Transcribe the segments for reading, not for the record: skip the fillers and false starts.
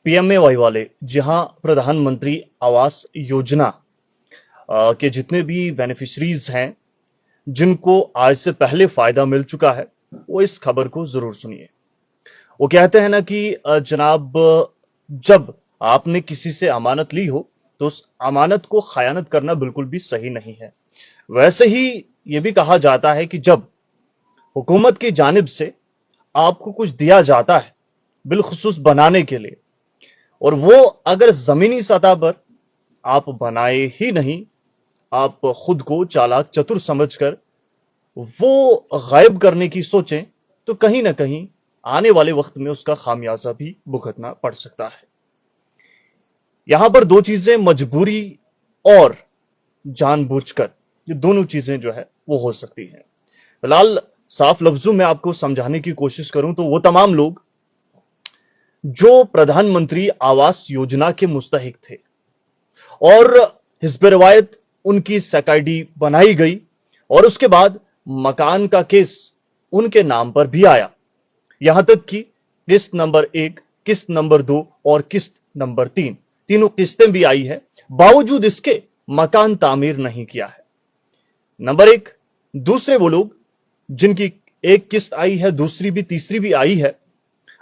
PMAY वाले, जहां प्रधानमंत्री आवास योजना के जितने भी बेनिफिशरीज हैं, जिनको आज से पहले फायदा मिल चुका है, वो इस खबर को जरूर सुनिए। वो कहते हैं ना कि जनाब, जब आपने किसी से अमानत ली हो तो उस अमानत को खयानत करना बिल्कुल भी सही नहीं है। वैसे ही यह भी कहा जाता है कि जब हुकूमत की जानिब से आपको कुछ दिया जाता है बिलखुसूस बनाने के लिए, और वो अगर जमीनी सतह पर आप बनाए ही नहीं, आप खुद को चालाक चतुर समझकर वो गायब करने की सोचें, तो कहीं ना कहीं आने वाले वक्त में उसका खामियाजा भी भुगतना पड़ सकता है। यहां पर दो चीजें, मजबूरी और जानबूझकर, ये दोनों चीजें जो है वो हो सकती हैं। फिलहाल साफ लफ्जों में आपको समझाने की कोशिश करूं तो वो तमाम लोग जो प्रधानमंत्री आवास योजना के मुस्तहिक थे और हिस्ब रिवायत उनकी सैकाइडी बनाई गई और उसके बाद मकान का केस उनके नाम पर भी आया, यहां तक कि किस्त नंबर 1, किस्त नंबर 2 और किस्त नंबर 3, तीनों किस्तें भी आई है, बावजूद इसके मकान तामीर नहीं किया है। नंबर 1, दूसरे वो लोग जिनकी एक किस्त आई है, दूसरी भी तीसरी भी आई है,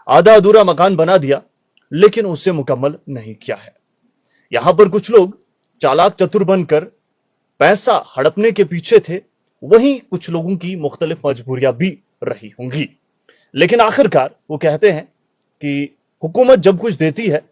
आधा अधूरा मकान बना दिया लेकिन उसे मुकम्मल नहीं किया है। यहां पर कुछ लोग चालाक चतुर बनकर पैसा हड़पने के पीछे थे, वहीं कुछ लोगों की मुख्तलिफ मजबूरियां भी रही होंगी, लेकिन आखिरकार वो कहते हैं कि हुकूमत जब कुछ देती है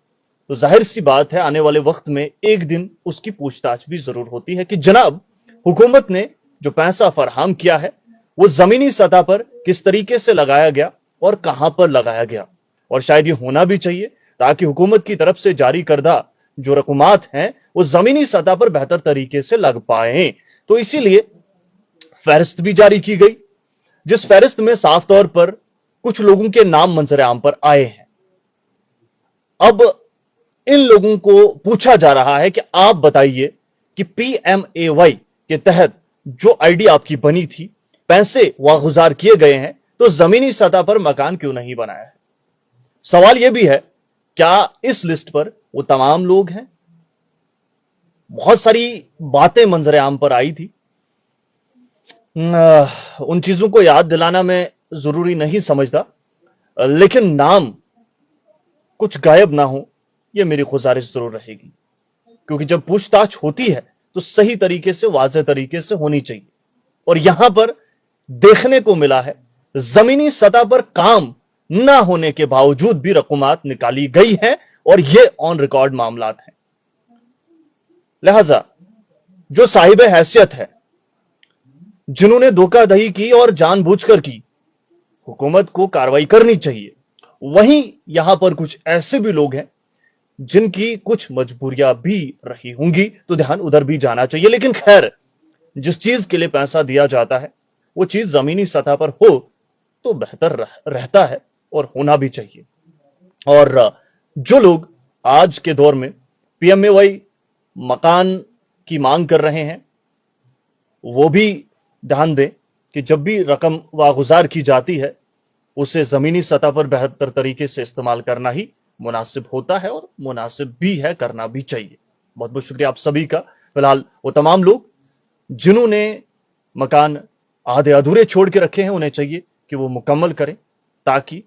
तो जाहिर सी बात है आने वाले वक्त में एक दिन उसकी पूछताछ भी जरूर होती है कि जनाब, हुकूमत ने जो पैसा फराहम किया है वो जमीनी सतह पर किस तरीके से लगाया गया और कहां पर लगाया गया। और शायद ये होना भी चाहिए ताकि हुकूमत की तरफ से जारी करदा जो रकूमात हैं वो जमीनी सतह पर बेहतर तरीके से लग पाए। तो इसीलिए फहरिस्त भी जारी की गई, जिस फहरिस्त में साफ तौर पर कुछ लोगों के नाम मंजर आम पर आए हैं। अब इन लोगों को पूछा जा रहा है कि आप बताइए कि पीएमएवाई के तहत जो आईडी आपकी बनी थी, पैसे वागुजार किए गए हैं, तो जमीनी सतह पर मकान क्यों नहीं बनाया है। सवाल यह भी है, क्या इस लिस्ट पर वो तमाम लोग हैं। बहुत सारी बातें मंजर आम पर आई थी, उन चीजों को याद दिलाना मैं जरूरी नहीं समझता, लेकिन नाम कुछ गायब ना हो यह मेरी गुजारिश जरूर रहेगी, क्योंकि जब पूछताछ होती है तो सही तरीके से, वाज़ेह तरीके से होनी चाहिए। और यहां पर देखने को मिला है जमीनी सतह पर काम ना होने के बावजूद भी रकूमात निकाली गई है और यह ऑन रिकॉर्ड मामलात हैं। लिहाजा जो साहिब हैसियत है, जिन्होंने धोखाधड़ी की और जानबूझकर की, हुकूमत को कार्रवाई करनी चाहिए। वहीं यहां पर कुछ ऐसे भी लोग हैं जिनकी कुछ मजबूरियां भी रही होंगी, तो ध्यान उधर भी जाना चाहिए। लेकिन खैर, जिस चीज के लिए पैसा दिया जाता है वो चीज जमीनी सतह पर हो तो बेहतर रहता है और होना भी चाहिए। और जो लोग आज के दौर में पीएमएवाई मकान की मांग कर रहे हैं, वो भी ध्यान दें कि जब भी रकम वागुजार की जाती है उसे जमीनी सतह पर बेहतर तरीके से इस्तेमाल करना ही मुनासिब होता है और मुनासिब भी है, करना भी चाहिए। बहुत बहुत शुक्रिया आप सभी का। फिलहाल वो तमाम लोग जिन्होंने मकान आधे अधूरे छोड़ के रखे हैं, उन्हें चाहिए कि वो मुकम्मल करें ताकि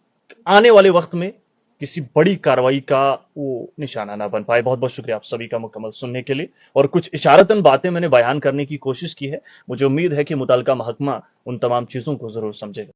आने वाले वक्त में किसी बड़ी कार्रवाई का वो निशाना ना बन पाए। बहुत बहुत शुक्रिया आप सभी का मुकम्मल सुनने के लिए। और कुछ इशारतन बातें मैंने बयान करने की कोशिश की है, मुझे उम्मीद है कि मुतल्लिका महकमा उन तमाम चीजों को जरूर समझेगा।